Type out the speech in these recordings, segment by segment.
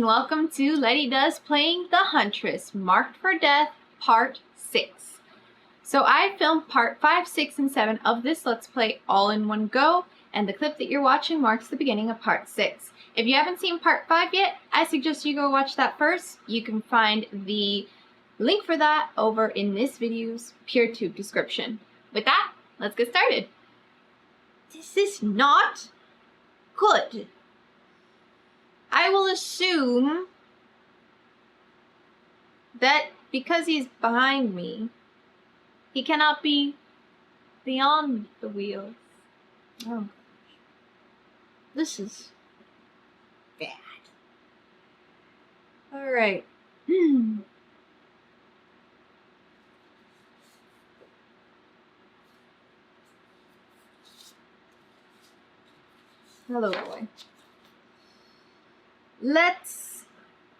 and welcome to Letty Does Playing the Huntress, Marked for Death, Part 6. So I filmed Part 5, 6, and 7 of this Let's Play all in one go, and the clip that you're watching marks the beginning of Part 6. If you haven't seen Part 5 yet, I suggest you go watch that first. You can find the link for that over in this video's PeerTube description. With that, let's get started. This is not good. I will assume that because he's behind me, he cannot be beyond the wheels. Oh, this is bad. All right. Hello, boy. Let's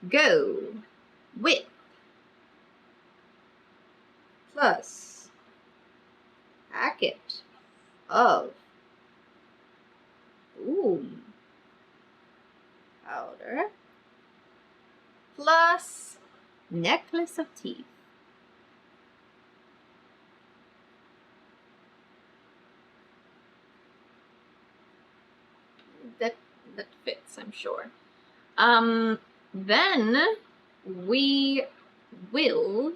go with plus packet of powder plus necklace of teeth. That fits, I'm sure. Then we will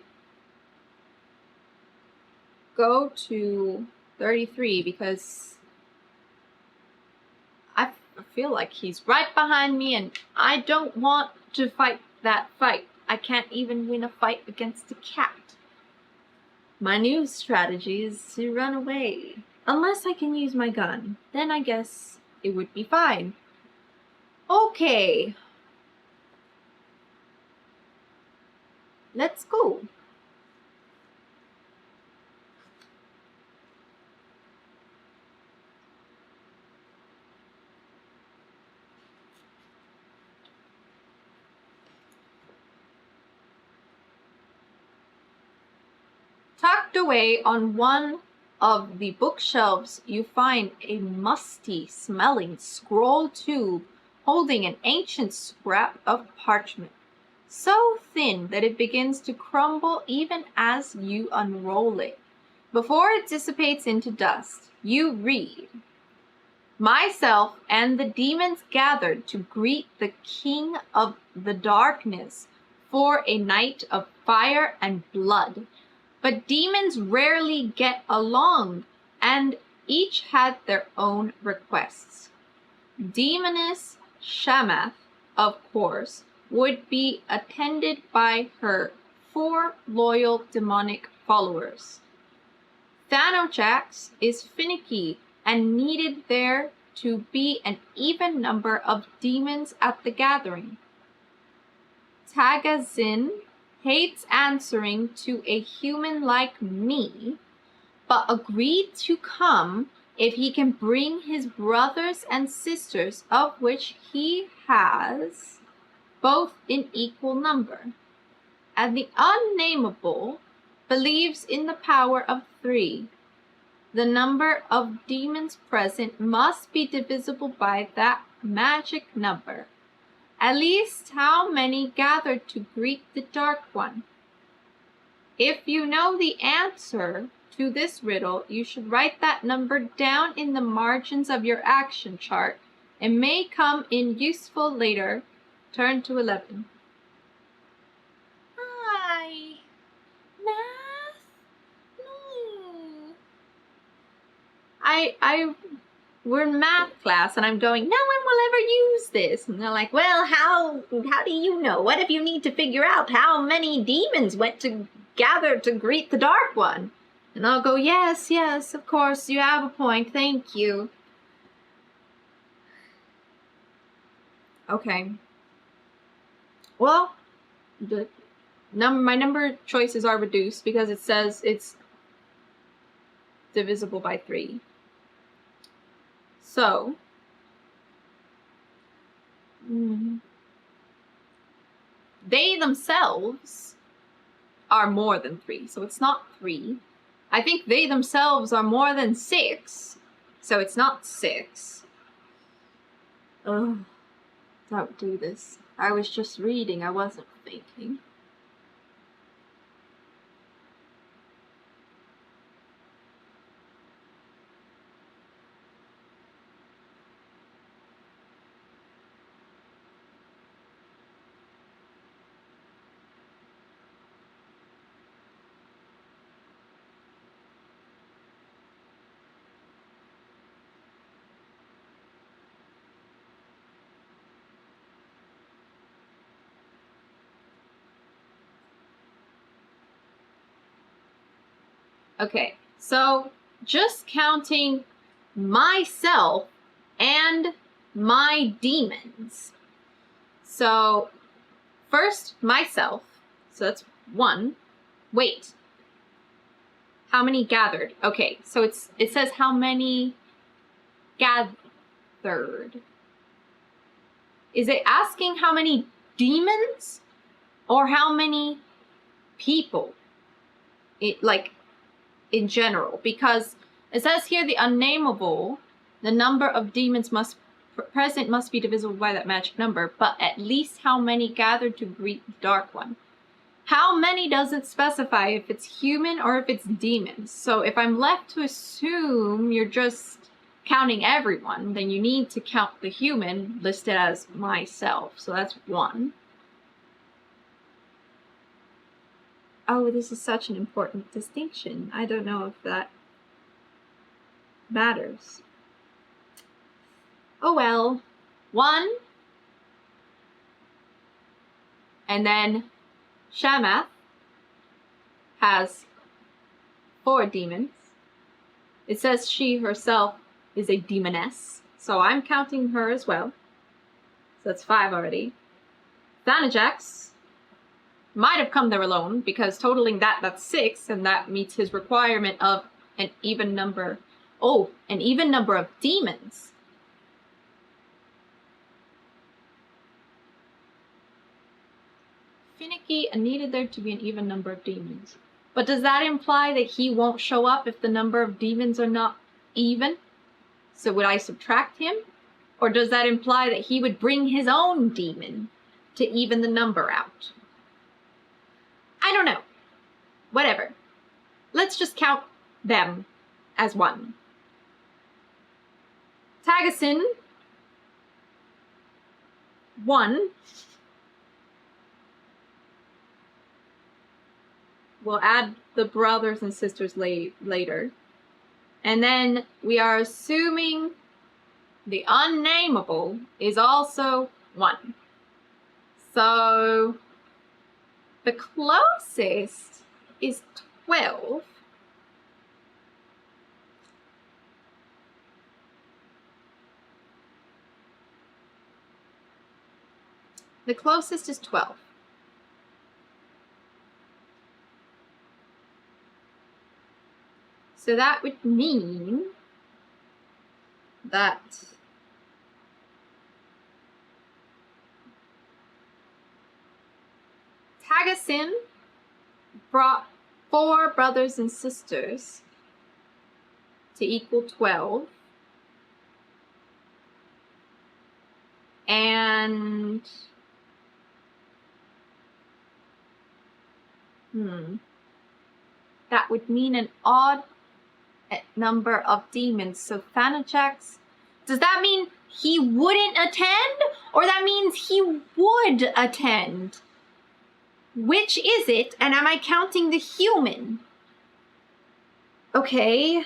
go to 33 because I feel like he's right behind me and I don't want to fight that fight. I can't even win a fight against a cat. My new strategy is to run away. Unless I can use my gun, then I guess it would be fine. Okay. Let's go. Tucked away on one of the bookshelves, you find a musty smelling scroll tube holding an ancient scrap of parchment, so thin that it begins to crumble even as you unroll it. Before it dissipates into dust, you read, "Myself and the demons gathered to greet the King of the Darkness for a night of fire and blood. But demons rarely get along, and each had their own requests. Demoness Shamath, of course, would be attended by her 4 loyal demonic followers. Thanojax is finicky and needed there to be an even number of demons at the gathering. Tagazin hates answering to a human like me, but agreed to come if he can bring his brothers and sisters, of which he has both in equal number. And the unnameable believes in the power of 3. The number of demons present must be divisible by that magic number. At least how many gathered to greet the Dark One? If you know the answer to this riddle, you should write that number down in the margins of your action chart. It may come in useful later. Turn to 11. Hi. Math? No. We're in math class, and I'm going, no one will ever use this. And they're like, well, how do you know? What if you need to figure out how many demons went to gather to greet the Dark One? And I'll go, yes, of course, you have a point. Thank you. Okay. Well, my number choices are reduced because it says it's divisible by 3. So, they themselves are more than 3, so it's not 3. I think they themselves are more than 6, so it's not 6. Ugh, don't do this. I was just reading, I wasn't thinking. Okay, so just counting myself and my demons. So first, myself. So that's 1. Wait. How many gathered? Okay, so it says how many gathered. Is it asking how many demons or how many people? Like in general, because it says here the unnameable, the number of demons present must be divisible by that magic number, but at least how many gathered to greet the Dark One. How many doesn't specify if it's human or if it's demons. So if I'm left to assume you're just counting everyone, then you need to count the human listed as myself. So that's 1. Oh, this is such an important distinction. I don't know if that matters. Oh well. 1. And then Shamath has 4 demons. It says she herself is a demoness, so I'm counting her as well. So that's 5 already. Thanajax might have come there alone, because totaling that's 6, and that meets his requirement of an even number. Oh, an even number of demons. Finicky needed there to be an even number of demons. But does that imply that he won't show up if the number of demons are not even? So would I subtract him? Or does that imply that he would bring his own demon to even the number out? I don't know. Whatever. Let's just count them as 1. Tagasin, 1. We'll add the brothers and sisters later. And then we are assuming the unnameable is also 1. So the closest is 12. The closest is 12. So that would mean that Tagasin brought 4 brothers and sisters to equal 12. And that would mean an odd number of demons. So Thanajax, does that mean he wouldn't attend? Or that means he would attend? Which is it? And am I counting the human? Okay,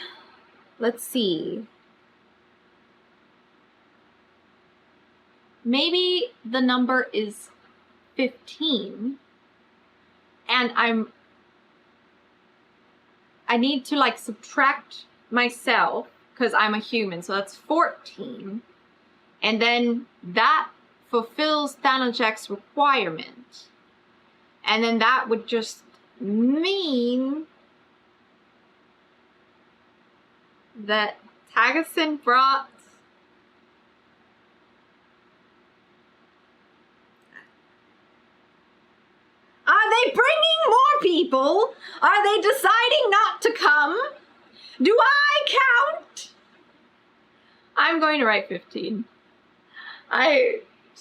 let's see. Maybe the number is 15. And I need to like subtract myself because I'm a human, so that's 14. And then that fulfills Thanajax's requirement. And then that would just mean that Tagasin brought Are they bringing more people? Are they deciding not to come? Do I count? I'm going to write 15.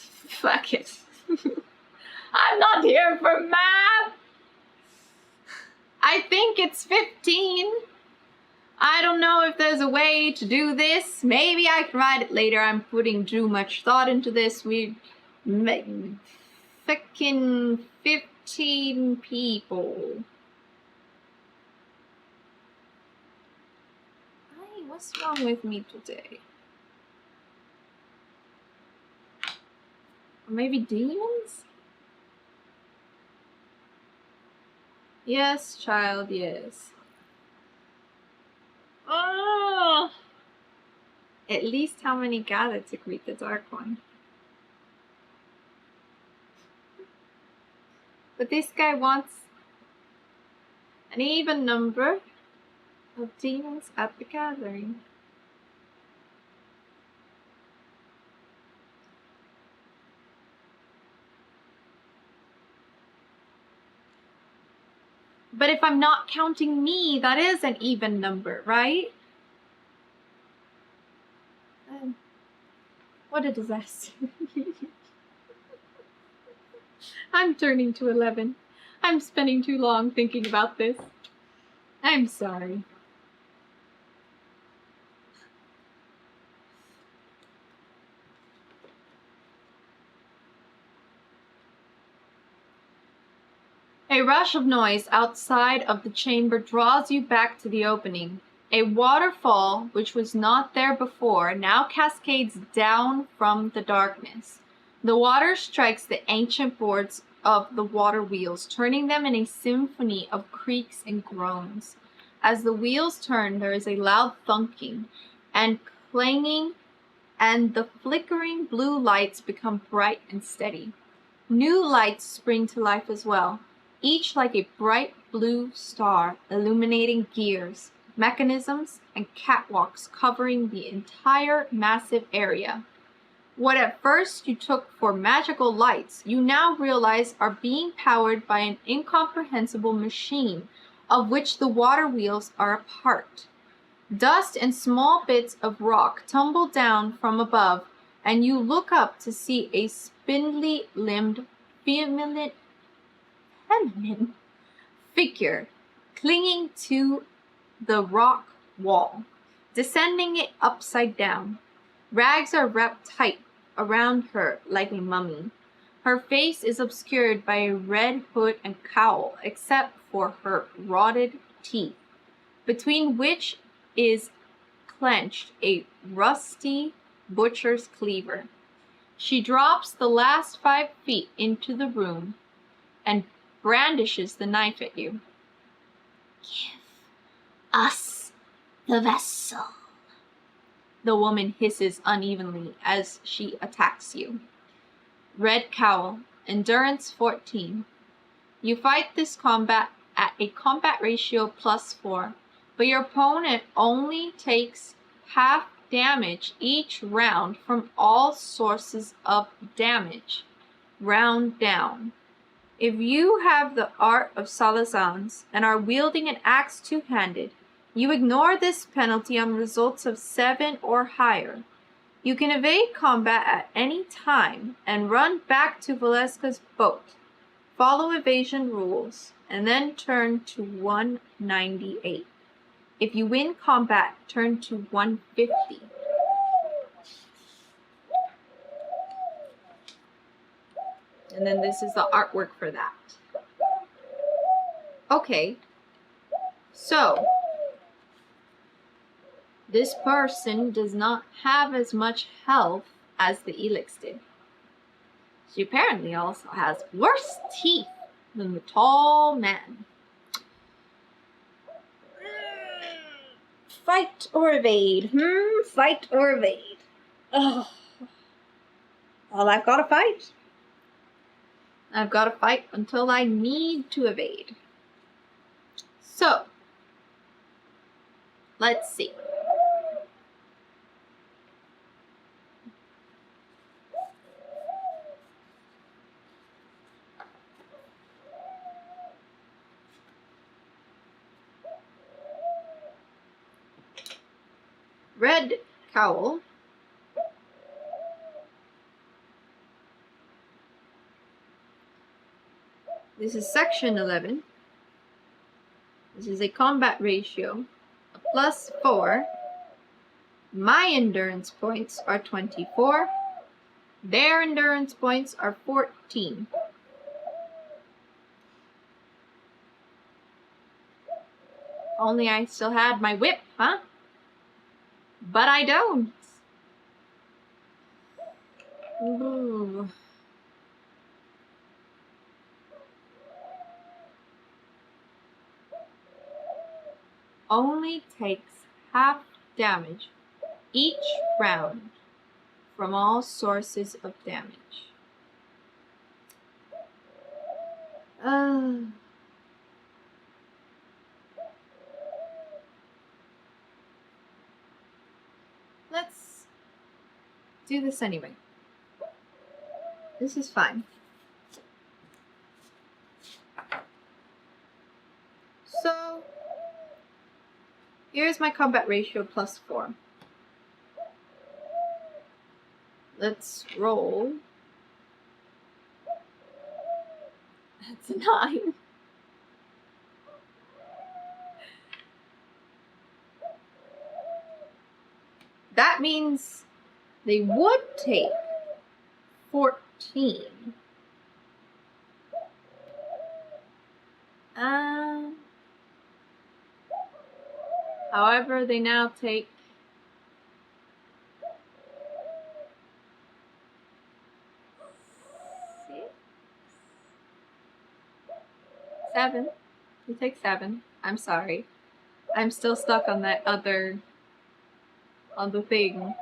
Fuck it. I'm not here for math. I think it's 15. I don't know if there's a way to do this. Maybe I can write it later. I'm putting too much thought into this. We fucking 15 people. Hey, what's wrong with me today? Or maybe demons? Yes, child, yes. Oh! At least how many gathered to greet the Dark One? But this guy wants an even number of demons at the gathering. But if I'm not counting me, that is an even number, right? What a disaster. I'm turning to 11. I'm spending too long thinking about this. I'm sorry. A rush of noise outside of the chamber draws you back to the opening. A waterfall, which was not there before, now cascades down from the darkness. The water strikes the ancient boards of the water wheels, turning them in a symphony of creaks and groans. As the wheels turn, there is a loud thunking and clanging, and the flickering blue lights become bright and steady. New lights spring to life as well, each like a bright blue star illuminating gears, mechanisms, and catwalks covering the entire massive area. What at first you took for magical lights, you now realize are being powered by an incomprehensible machine of which the water wheels are a part. Dust and small bits of rock tumble down from above, and you look up to see a spindly-limbed, feminine figure clinging to the rock wall, descending it upside down. Rags are wrapped tight around her like a mummy. Her face is obscured by a red hood and cowl, except for her rotted teeth, between which is clenched a rusty butcher's cleaver. She drops the last 5 feet into the room and brandishes the knife at you. Give us the vessel, the woman hisses unevenly as she attacks you. Red cowl, endurance 14. You fight this combat at a combat ratio +4, but your opponent only takes half damage each round from all sources of damage. Round down. If you have the art of Salazans and are wielding an axe two-handed, you ignore this penalty on results of 7 or higher. You can evade combat at any time and run back to Valeska's boat, follow evasion rules, and then turn to 198. If you win combat, turn to 150. And then this is the artwork for that. Okay, so this person does not have as much health as the Elix did. She apparently also has worse teeth than the tall man. Fight or evade? Fight or evade? Ugh. Well, I've got to fight. I've got to fight until I need to evade. So, let's see. Red cowl This is section 11. This is a combat ratio of +4. My endurance points are 24. Their endurance points are 14. Only I still had my whip, huh? But I don't. Ooh. Only takes half damage each round from all sources of damage. Let's do this anyway. This is fine. So, here's my combat ratio +4. Let's roll. That's a 9. That means they would take 14. However, they now take 6, 7. They take 7. I'm sorry. I'm still stuck on that other, on the thing.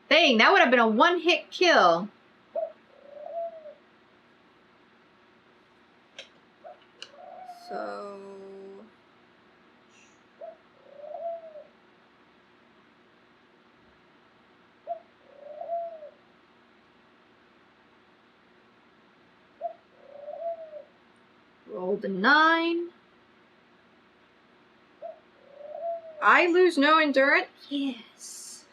Dang, that would have been a one-hit kill. So... rolled a 9. I lose no endurance? Yes.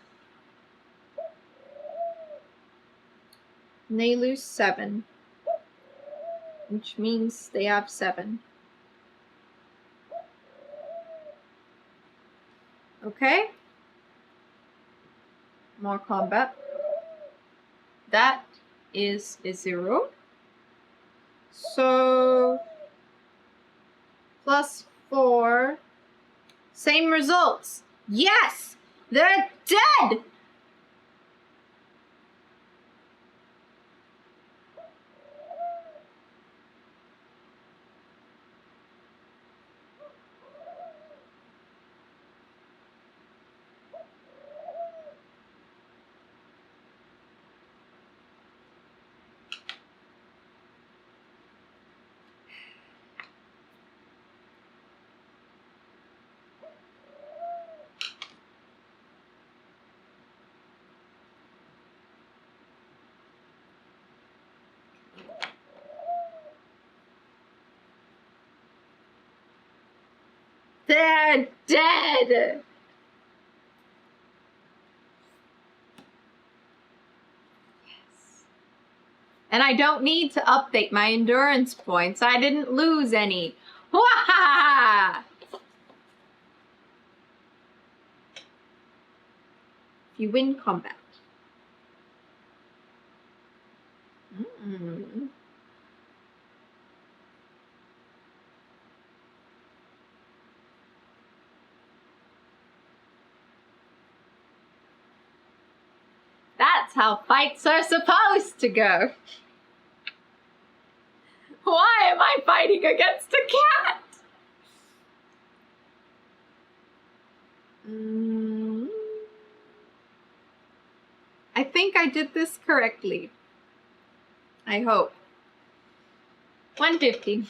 And they lose 7. Which means they have 7. Okay. More combat. That is a 0. So... +4. Same results. Yes! They're dead! They're dead! Yes. And I don't need to update my endurance points. I didn't lose any. Wahaha! You win combat. That's how fights are supposed to go. Why am I fighting against a cat? I think I did this correctly. I hope. 150.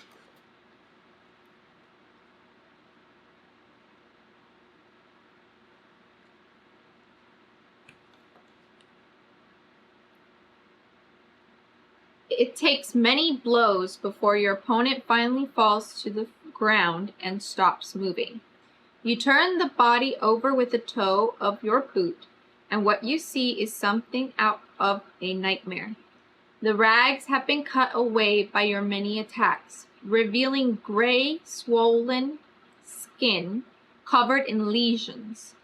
It takes many blows before your opponent finally falls to the ground and stops moving. You turn the body over with the toe of your boot, and what you see is something out of a nightmare. The rags have been cut away by your many attacks, revealing gray, swollen skin covered in lesions.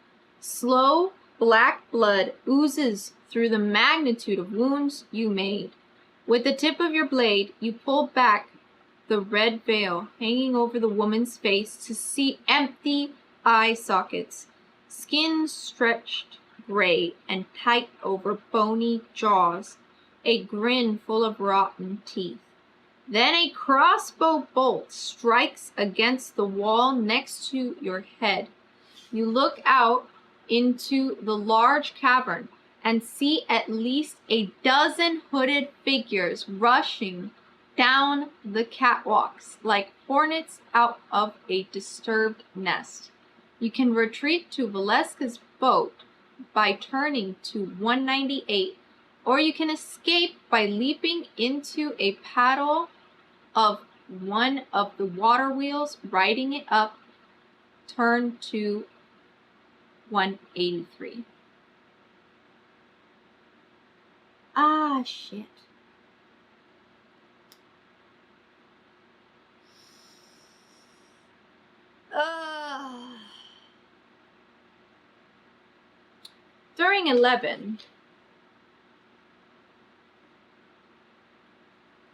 Slow, black blood oozes through the magnitude of wounds you made. With the tip of your blade, you pull back the red veil hanging over the woman's face to see empty eye sockets, skin stretched gray and tight over bony jaws, a grin full of rotten teeth. Then a crossbow bolt strikes against the wall next to your head. You look out into the large cavern and see at least a dozen hooded figures rushing down the catwalks like hornets out of a disturbed nest. You can retreat to Valeska's boat by turning to 198, or you can escape by leaping into a paddle of one of the water wheels, riding it up, turn to 183. Ah, shit. During 11.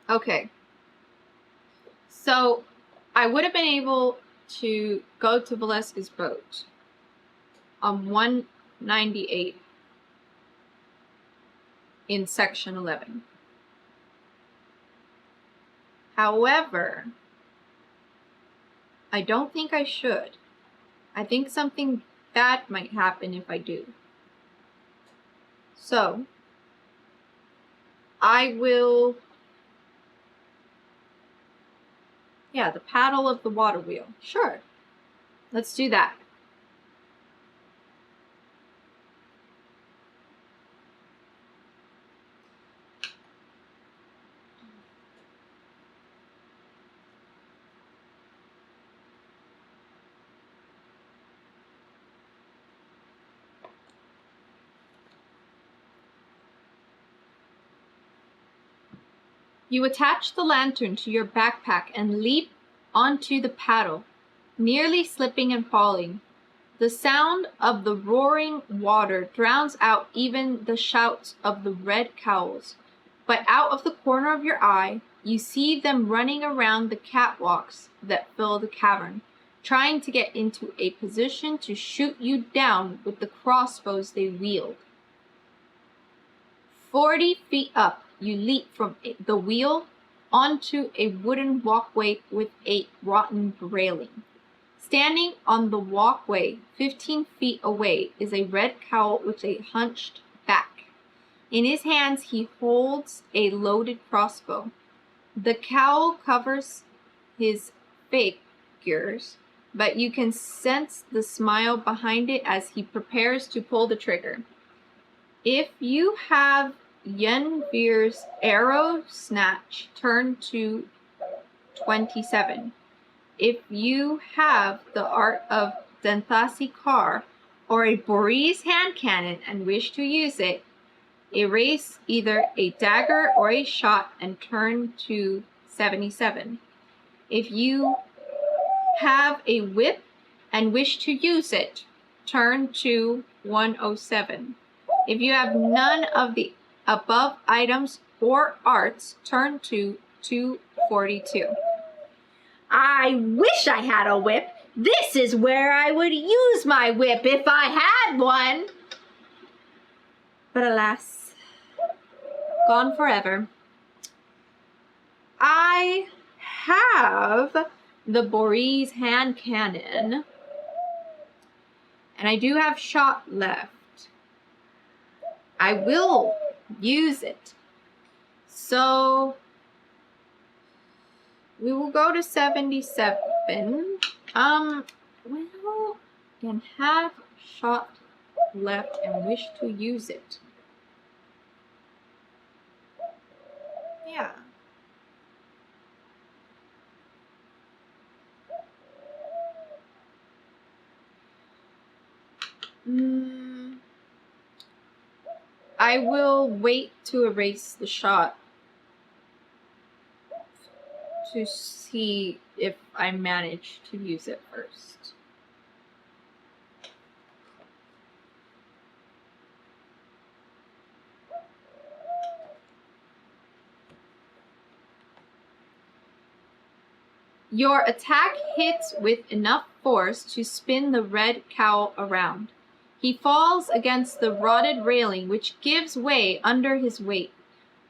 Okay. So I would have been able to go to Valeska's boat on 198 in section 11. However, I don't think I should. I think something bad might happen if I do. So, I will... Yeah, the paddle of the water wheel. Sure. Let's do that. You attach the lantern to your backpack and leap onto the paddle, nearly slipping and falling. The sound of the roaring water drowns out even the shouts of the red cowls, but out of the corner of your eye, you see them running around the catwalks that fill the cavern, trying to get into a position to shoot you down with the crossbows they wield. 40 feet up, you leap from the wheel onto a wooden walkway with a rotten railing. Standing on the walkway 15 feet away is a red cowl with a hunched back. In his hands he holds a loaded crossbow. The cowl covers his figures, but you can sense the smile behind it as he prepares to pull the trigger. If you have Yenvir's arrow snatch, turn to 27. If you have the art of Denthasi Kar or a Boreas hand cannon and wish to use it, erase either a dagger or a shot and turn to 77. If you have a whip and wish to use it, turn to 107. If you have none of the above items or arts, turn to 242. I wish I had a whip. This is where I would use my whip if I had one. But alas, gone forever. I have the Boreas hand cannon, and I do have shot left. I will use it. So we will go to 77. Well, can have shot left and wish to use it. Yeah. I will wait to erase the shot to see if I manage to use it first. Your attack hits with enough force to spin the red cowl around. He falls against the rotted railing, which gives way under his weight.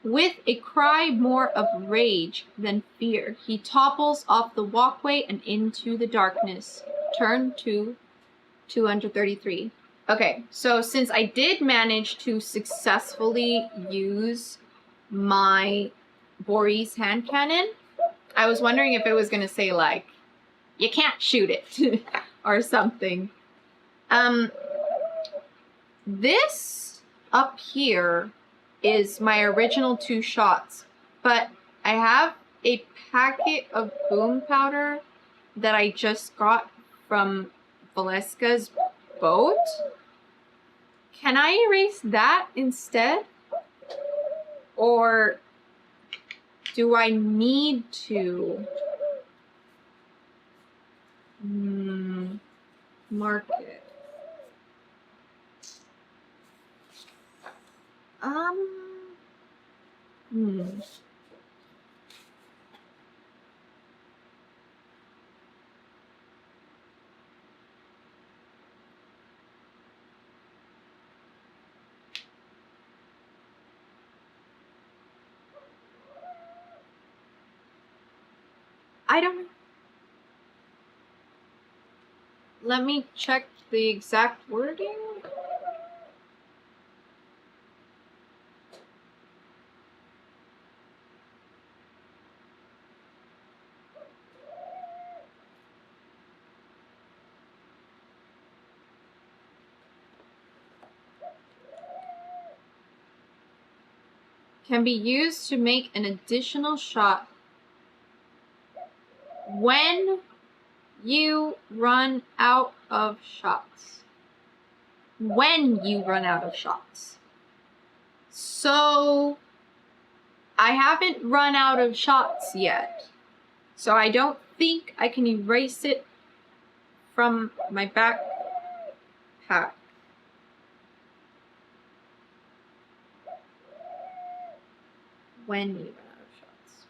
With a cry more of rage than fear, he topples off the walkway and into the darkness. Turn to 233. Okay, so since I did manage to successfully use my Boris hand cannon, I was wondering if it was going to say, like, you can't shoot it or something. This up here is my original 2 shots, but I have a packet of boom powder that I just got from Valeska's boat. Can I erase that instead? Or do I need to mark it? I don't know. Let me check the exact wording. Can be used to make an additional shot when you run out of shots. When you run out of shots. So I haven't run out of shots yet. So I don't think I can erase it from my backpack. When you run out of shots.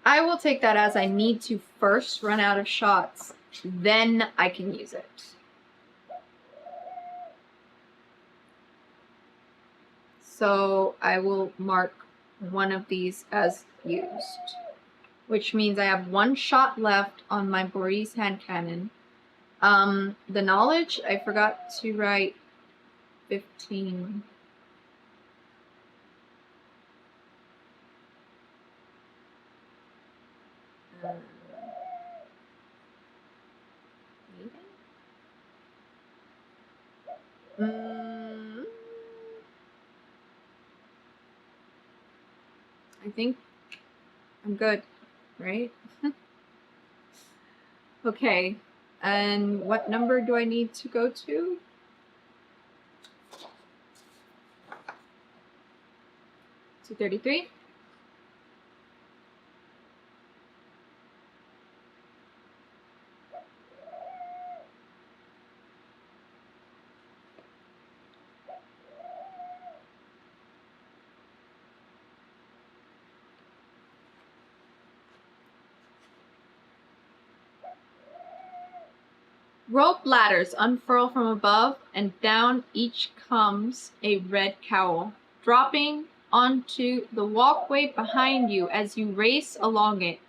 I will take that as I need to first run out of shots, then I can use it. So I will mark one of these as used, which means I have 1 shot left on my Boris hand cannon. The knowledge, I forgot to write 15. I think I'm good, right? Okay, and what number do I need to go to? 233. Rope ladders unfurl from above, and down each comes a red cowl, dropping onto the walkway behind you as you race along it.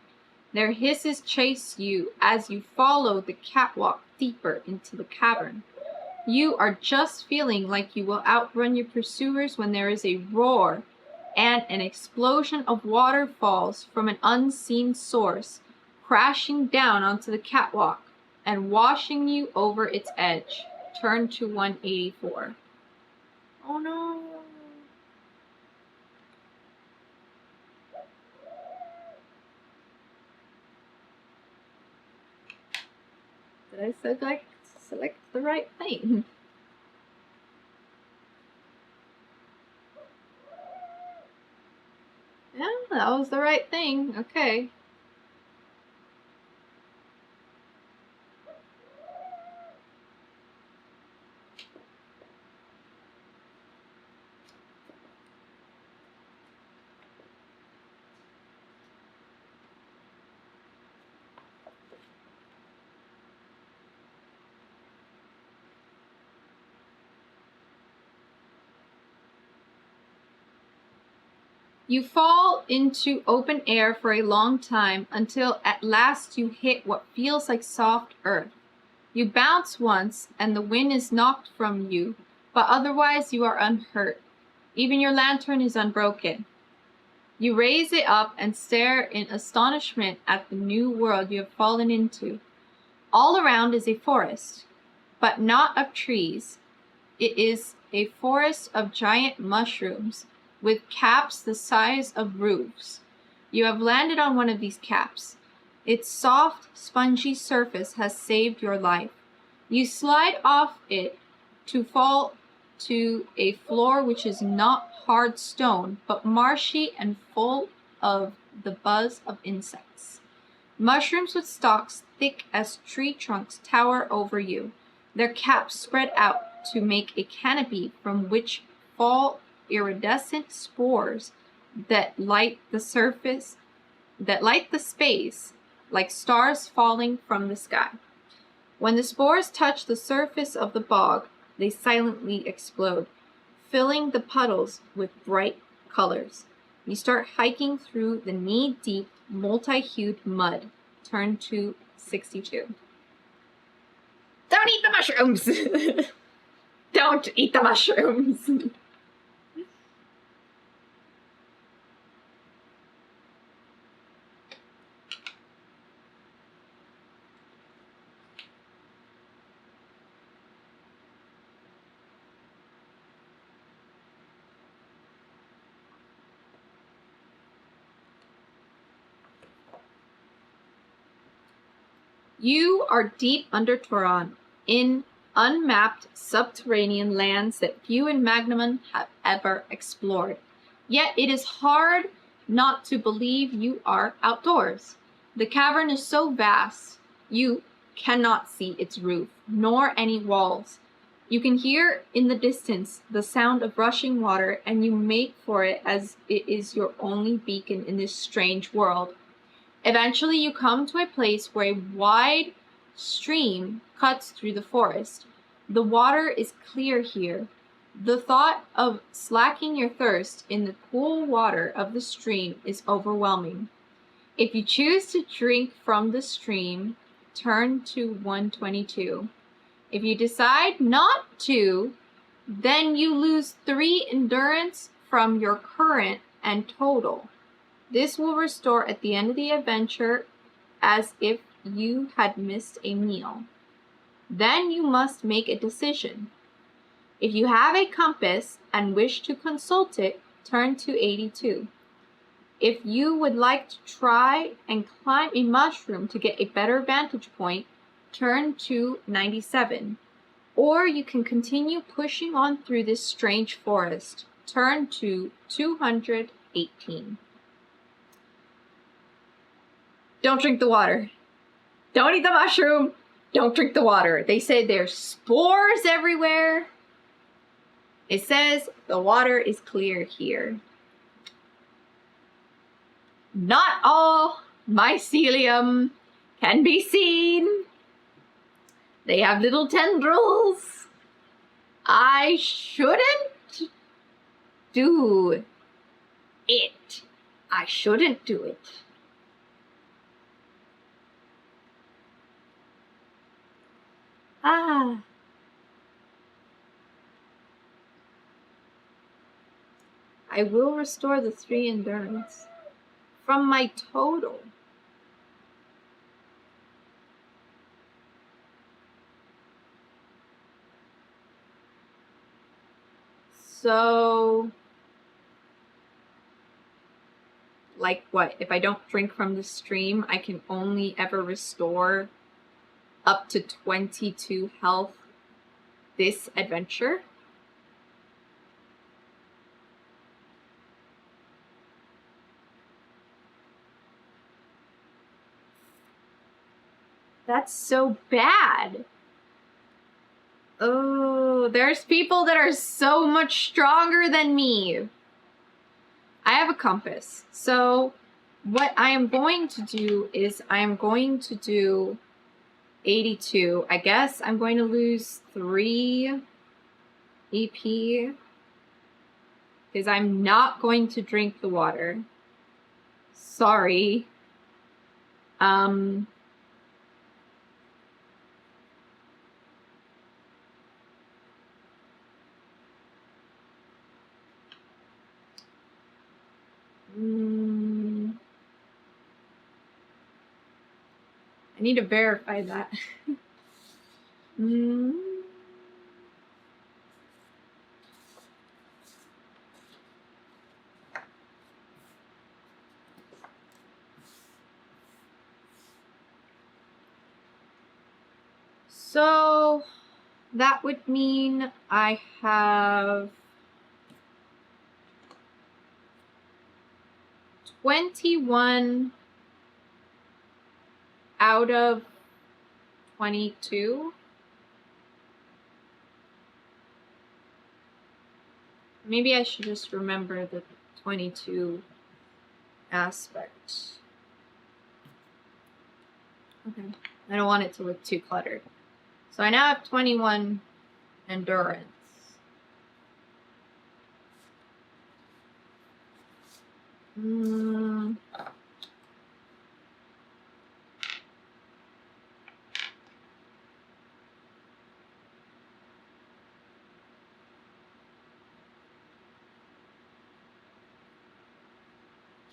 Their hisses chase you as you follow the catwalk deeper into the cavern. You are just feeling like you will outrun your pursuers when there is a roar and an explosion of water falls from an unseen source, crashing down onto the catwalk and washing you over its edge. Turn to 184. Oh no. Did I select select the right thing. Yeah, that was the right thing. Okay. You fall into open air for a long time until at last you hit what feels like soft earth. You bounce once and the wind is knocked from you, but otherwise you are unhurt. Even your lantern is unbroken. You raise it up and stare in astonishment at the new world you have fallen into. All around is a forest, but not of trees. It is a forest of giant mushrooms with caps the size of roofs. You have landed on one of these caps. Its soft, spongy surface has saved your life. You slide off it to fall to a floor which is not hard stone, but marshy and full of the buzz of insects. Mushrooms with stalks thick as tree trunks tower over you, their caps spread out to make a canopy from which fall iridescent spores that light the space like stars falling from the sky. When the spores touch the surface of the bog, they silently explode, filling the puddles with bright colors. You start hiking through the knee-deep, multi-hued mud. Turn to 62. Don't eat the mushrooms! Don't eat the mushrooms! You are deep under Turan, in unmapped subterranean lands that few in Magnemon have ever explored. Yet it is hard not to believe you are outdoors. The cavern is so vast, you cannot see its roof, nor any walls. You can hear in the distance the sound of rushing water, and you make for it as it is your only beacon in this strange world. Eventually, you come to a place where a wide stream cuts through the forest. The water is clear here. The thought of slacking your thirst in the cool water of the stream is overwhelming. If you choose to drink from the stream, turn to 122. If you decide not to, then you lose 3 endurance from your current and total. This will restore at the end of the adventure as if you had missed a meal. Then you must make a decision. If you have a compass and wish to consult it, turn to 82. If you would like to try and climb a mushroom to get a better vantage point, turn to 97. Or you can continue pushing on through this strange forest. Turn to 218. Don't drink the water. Don't eat the mushroom. Don't drink the water. They say there's spores everywhere. It says the water is clear here. Not all mycelium can be seen. They have little tendrils. I shouldn't do it. I shouldn't do it. I will restore the 3 endurance from my total. So, like what? If I don't drink from the stream, I can only ever restore up to 22 health this adventure. That's so bad. Oh, there's people that are so much stronger than me. I have a compass. So what I am going to do is I am going to do 82. I guess I'm going to lose 3 EP because I'm not going to drink the water. Sorry. I need to verify that. So that would mean I have 21 out of 22. Maybe I should just remember the 22 aspect. Okay. I don't want it to look too cluttered. So I now have 21 endurance.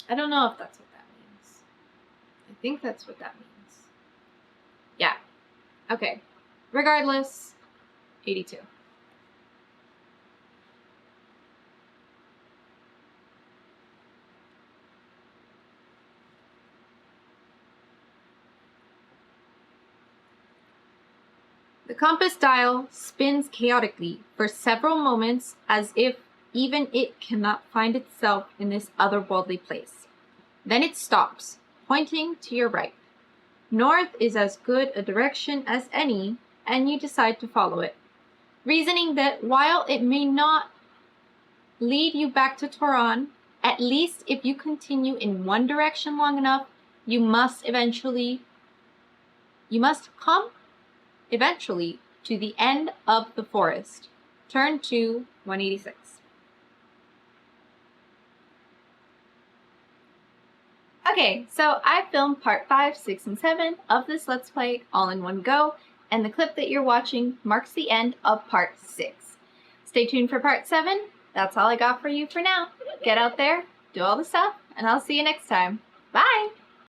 I don't know if that's what that means. I think that's what that means. Yeah. Okay. Regardless, 82. The compass dial spins chaotically for several moments as if even it cannot find itself in this otherworldly place. Then it stops, pointing to your right. North is as good a direction as any, and you decide to follow it, reasoning that while it may not lead you back to Toron, at least if you continue in one direction long enough, you must come eventually to the end of the forest. Turn to 186. Okay, so I filmed part 5, 6, and 7 of this Let's Play all in one go, and the clip that you're watching marks the end of part 6. Stay tuned for part 7. That's all I got for you for now. Get out there, do all the stuff, and I'll see you next time. Bye!